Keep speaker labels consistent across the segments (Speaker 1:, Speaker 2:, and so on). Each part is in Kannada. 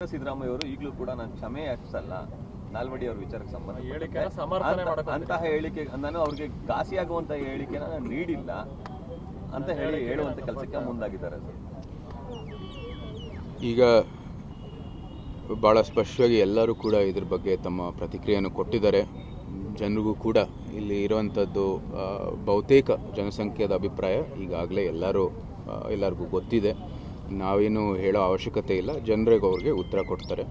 Speaker 1: ಸಿದ್ದರಾಮಯ್ಯ ಅವರು ಈಗಲೂ ಕೂಡ ನಾನು ಕ್ಷಮೆ ಯಾಚಿಸಲ್ಲ ನಾಲ್ವಡಿ ಅವರ ವಿಚಾರಕ್ಕೆ ಸಂಬಂಧ ಅಂತಹ ಹೇಳಿಕೆ ನಾನು ಅವ್ರಿಗೆ ಘಾಸಿಯಾಗುವಂತ ಹೇಳಿಕೆನ ನಾನು ನೀಡಿಲ್ಲ ಅಂತ ಹೇಳುವಂತ ಕೆಲಸಕ್ಕೆ ಮುಂದಾಗಿದ್ದಾರೆ.
Speaker 2: ಈಗ ಬಹಳ ಸ್ಪಷ್ಟವಾಗಿ ಎಲ್ಲರೂ ಕೂಡ ಇದ್ರ ಬಗ್ಗೆ ತಮ್ಮ ಪ್ರತಿಕ್ರಿಯೆಯನ್ನು ಕೊಟ್ಟಿದ್ದಾರೆ. ಜನರಿಗೂ ಕೂಡ ಇಲ್ಲಿ ಇರುವಂಥದ್ದು ಬಹುತೇಕ ಜನಸಂಖ್ಯೆಯ ಅಭಿಪ್ರಾಯ ಈಗಾಗಲೇ ಎಲ್ಲರಿಗೂ ಗೊತ್ತಿದೆ. ನಾವೇನು ಹೇಳೋ ಅವಶ್ಯಕತೆ ಇಲ್ಲ, ಜನರಿಗೆ ಅವ್ರಿಗೆ ಉತ್ತರ ಕೊಡ್ತಾರೆ.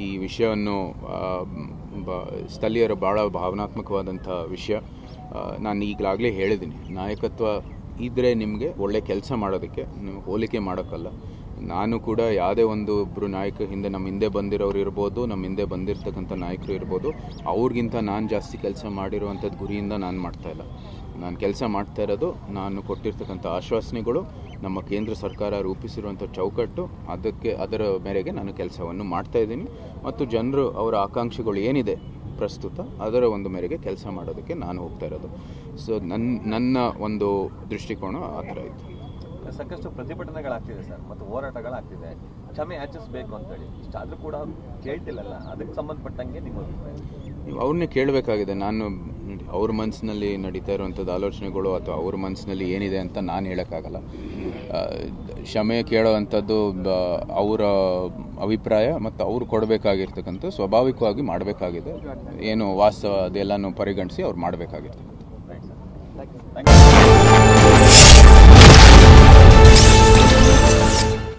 Speaker 2: ಈ ವಿಷಯವನ್ನು ಸ್ಥಳೀಯರು ಭಾಳ ಭಾವನಾತ್ಮಕವಾದಂಥ ವಿಷಯ. ನಾನು ಈಗಲಾಗಲೇ ಹೇಳಿದ್ದೀನಿ, ನಾಯಕತ್ವ ಇದ್ದರೆ ನಿಮಗೆ ಒಳ್ಳೆ ಕೆಲಸ ಮಾಡೋದಕ್ಕೆ, ನೀವು ಹೋಲಿಕೆ ಮಾಡೋಕ್ಕಲ್ಲ. ನಾನು ಕೂಡ ಯಾವುದೇ ಒಬ್ಬರು ನಾಯಕ ನಮ್ಮ ಹಿಂದೆ ಬಂದಿರೋರು ಇರ್ಬೋದು, ನಮ್ಮ ಹಿಂದೆ ಬಂದಿರತಕ್ಕಂಥ ನಾಯಕರು ಇರ್ಬೋದು, ಅವ್ರಿಗಿಂತ ನಾನು ಜಾಸ್ತಿ ಕೆಲಸ ಮಾಡಿರುವಂಥದ್ದು ಗುರಿಯಿಂದ ನಾನು ಮಾಡ್ತಾಯಿಲ್ಲ. ನಾನು ಕೆಲಸ ಮಾಡ್ತಾ ಇರೋದು ನಾನು ಕೊಟ್ಟಿರ್ತಕ್ಕಂಥ ಆಶ್ವಾಸನೆಗಳು, ನಮ್ಮ ಕೇಂದ್ರ ಸರ್ಕಾರ ರೂಪಿಸಿರುವಂಥ ಚೌಕಟ್ಟು, ಅದರ ಮೇರೆಗೆ ನಾನು ಕೆಲಸವನ್ನು ಮಾಡ್ತಾಯಿದ್ದೀನಿ. ಮತ್ತು ಜನರು ಅವರ ಆಕಾಂಕ್ಷೆಗಳು ಏನಿದೆ ಪ್ರಸ್ತುತ ಅದರ ಒಂದು ಮೇರೆಗೆ ಕೆಲಸ ಮಾಡೋದಕ್ಕೆ ನಾನು ಹೋಗ್ತಾ ಇರೋದು. ಸೊ ನನ್ನ ಒಂದು ದೃಷ್ಟಿಕೋನ ಆ ಥರ ಇತ್ತು.
Speaker 1: ಸಾಕಷ್ಟು ಪ್ರತಿಭಟನೆಗಳಾಗ್ತಿದೆ ಸರ್, ಮತ್ತು ಹೋರಾಟಗಳಾಗ್ತಿದೆ, ಕ್ಷಮೆ ಯಾಚಿಸಬೇಕು ಅಂತೇಳಿ. ಇಷ್ಟಾದರೂ ಕೂಡ ಕೇಳ್ತಿಲ್ಲಲ್ಲ, ಅದಕ್ಕೆ ಸಂಬಂಧಪಟ್ಟಂಗೆ ನಿಮ್ಮ ಅಭಿಪ್ರಾಯ?
Speaker 2: ನೀವು ಅವ್ರನ್ನೇ ಕೇಳಬೇಕಾಗಿದೆ. ನಾನು ಅವ್ರ ಮನಸ್ಸಿನಲ್ಲಿ ನಡೀತಾ ಇರುವಂಥದ್ದು ಆಲೋಚನೆಗಳು ಅಥವಾ ಅವ್ರ ಮನಸ್ಸಿನಲ್ಲಿ ಏನಿದೆ ಅಂತ ನಾನು ಹೇಳೋಕ್ಕಾಗಲ್ಲ. ಕ್ಷಮೆ ಕೇಳೋವಂಥದ್ದು ಅವರ ಅಭಿಪ್ರಾಯ ಮತ್ತು ಅವರು ಕೊಡಬೇಕಾಗಿರ್ತಕ್ಕಂಥ ಸ್ವಾಭಾವಿಕವಾಗಿ ಮಾಡಬೇಕಾಗಿದೆ. ಏನು ವಾಸ್ತವ ಅದೆಲ್ಲನೂ ಪರಿಗಣಿಸಿ ಅವ್ರು ಮಾಡಬೇಕಾಗಿರ್ತಕ್ಕಂಥ.